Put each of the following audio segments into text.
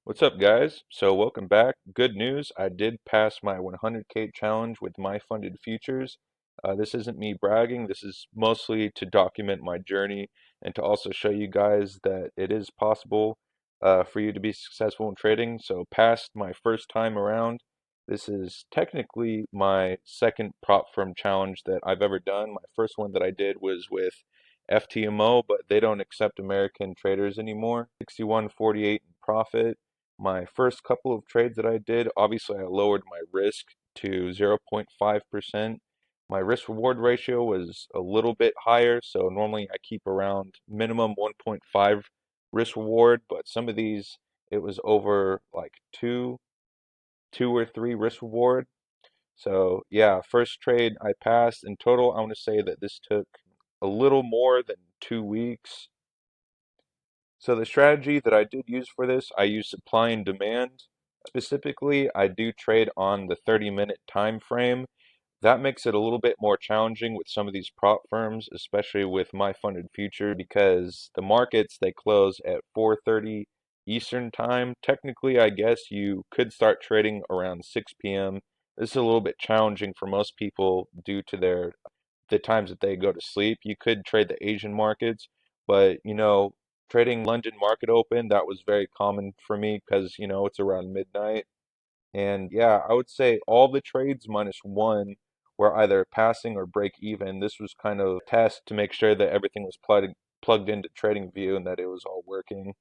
What's up, guys? So, welcome back. Good news, I did pass my 100K challenge with my funded futures. This isn't me bragging, this is mostly to document my journey and to also show you guys that it is possible for you to be successful in trading. So, past my first time around, this is technically my second prop firm challenge that I've ever done. My first one that I did was with FTMO, but they don't accept American traders anymore. 61.48 in profit. My first couple of trades that I did, obviously I lowered my risk to 0.5%. My risk reward ratio was a little bit higher, so normally I keep around minimum 1.5 risk reward, but some of these it was over like two or three risk reward. So yeah, first trade I passed. In total, I want to say that this took a little more than 2 weeks. So the strategy that I did use for this, I use supply and demand. Specifically, I do trade on the 30-minute time frame. That makes it a little bit more challenging with some of these prop firms, especially with my funded future, because the markets they close at 4:30 Eastern time. Technically, I guess you could start trading around 6 p.m. This is a little bit challenging for most people due to the times that they go to sleep. You could trade the Asian markets, but trading London market open, that was very common for me because it's around midnight. And yeah, I would say all the trades minus one were either passing or break even. This was kind of a test to make sure that everything was plugged into TradingView and that it was all working.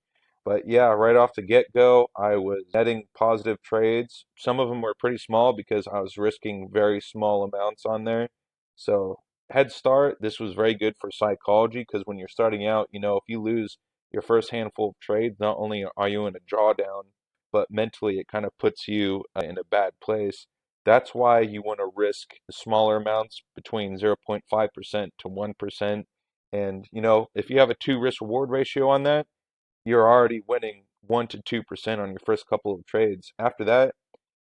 But yeah, right off the get-go, I was netting positive trades. Some of them were pretty small because I was risking very small amounts on there. So head start, this was very good for psychology because when you're starting out, if you lose your first handful of trades, not only are you in a drawdown, but mentally it kind of puts you in a bad place. That's why you want to risk smaller amounts between 0.5% to 1%. And, if you have a two risk reward ratio on that, you're already winning 1 to 2% on your first couple of trades. After that,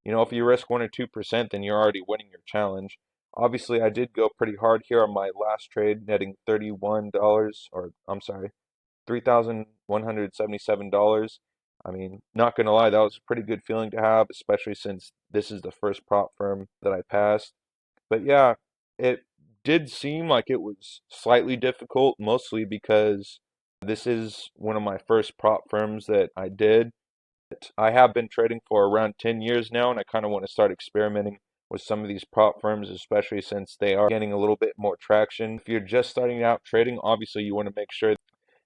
if you risk 1 or 2%, then you're already winning your challenge. Obviously, I did go pretty hard here on my last trade, netting $31, or I'm sorry, $3,177. I mean, not gonna lie, that was a pretty good feeling to have, especially since this is the first prop firm that I passed. But yeah, it did seem like it was slightly difficult, mostly because this is one of my first prop firms that I did. I have been trading for around 10 years now, and I kind of want to start experimenting with some of these prop firms, especially since they are getting a little bit more traction. If you're just starting out trading, obviously you want to make sure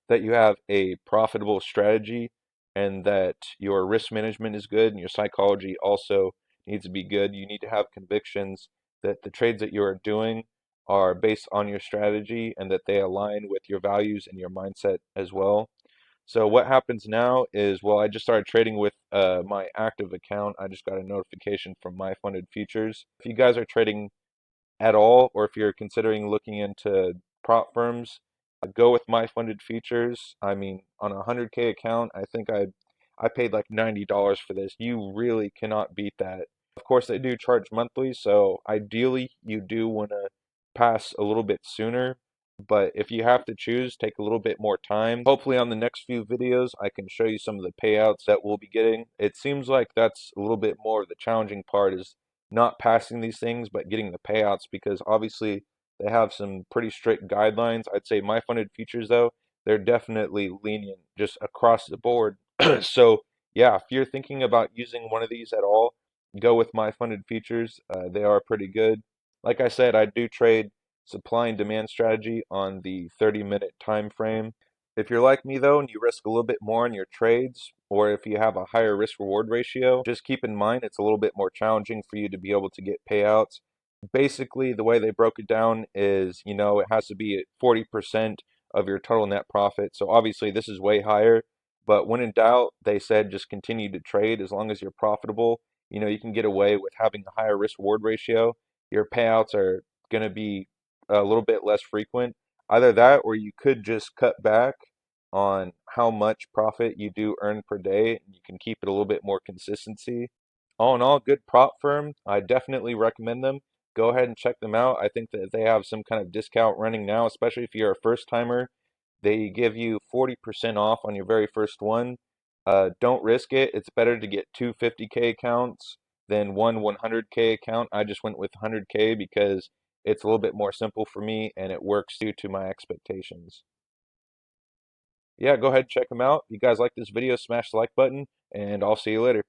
that you have a profitable strategy and that your risk management is good and your psychology also needs to be good. You need to have convictions that the trades that you are doing are based on your strategy and that they align with your values and your mindset as well. So what happens now is, well, I just started trading with my active account. I just got a notification from my funded futures. If you guys are trading at all, or if you're considering looking into prop firms, go with my funded features. I mean, on a 100K account, I think I paid like $90 for this. You really cannot beat that. Of course, they do charge monthly, so ideally you do want to pass a little bit sooner. But if you have to choose, take a little bit more time. Hopefully on the next few videos, I can show you some of the payouts that we'll be getting. It seems like that's a little bit more of the challenging part is not passing these things, but getting the payouts because obviously they have some pretty strict guidelines. I'd say my funded futures, though, they're definitely lenient just across the board. So, yeah, if you're thinking about using one of these at all, go with my funded futures. They are pretty good. Like I said, I do trade supply and demand strategy on the 30-minute time frame. If you're like me though and you risk a little bit more in your trades, or if you have a higher risk reward ratio, just keep in mind it's a little bit more challenging for you to be able to get payouts. Basically, the way they broke it down is, it has to be at 40% of your total net profit. So obviously this is way higher, but when in doubt, they said just continue to trade as long as you're profitable. You can get away with having a higher risk reward ratio. Your payouts are going to be a little bit less frequent. Either that or you could just cut back on how much profit you do earn per day. You can keep it a little bit more consistency. All in all, good prop firm. I definitely recommend them. Go ahead and check them out. I think that they have some kind of discount running now, especially if you're a first timer. They give you 40% off on your very first one. Don't risk it. It's better to get two 50K accounts than one 100K account. I just went with 100K because it's a little bit more simple for me and it works due to my expectations. Yeah, go ahead and check them out. If you guys like this video, smash the like button, and I'll see you later.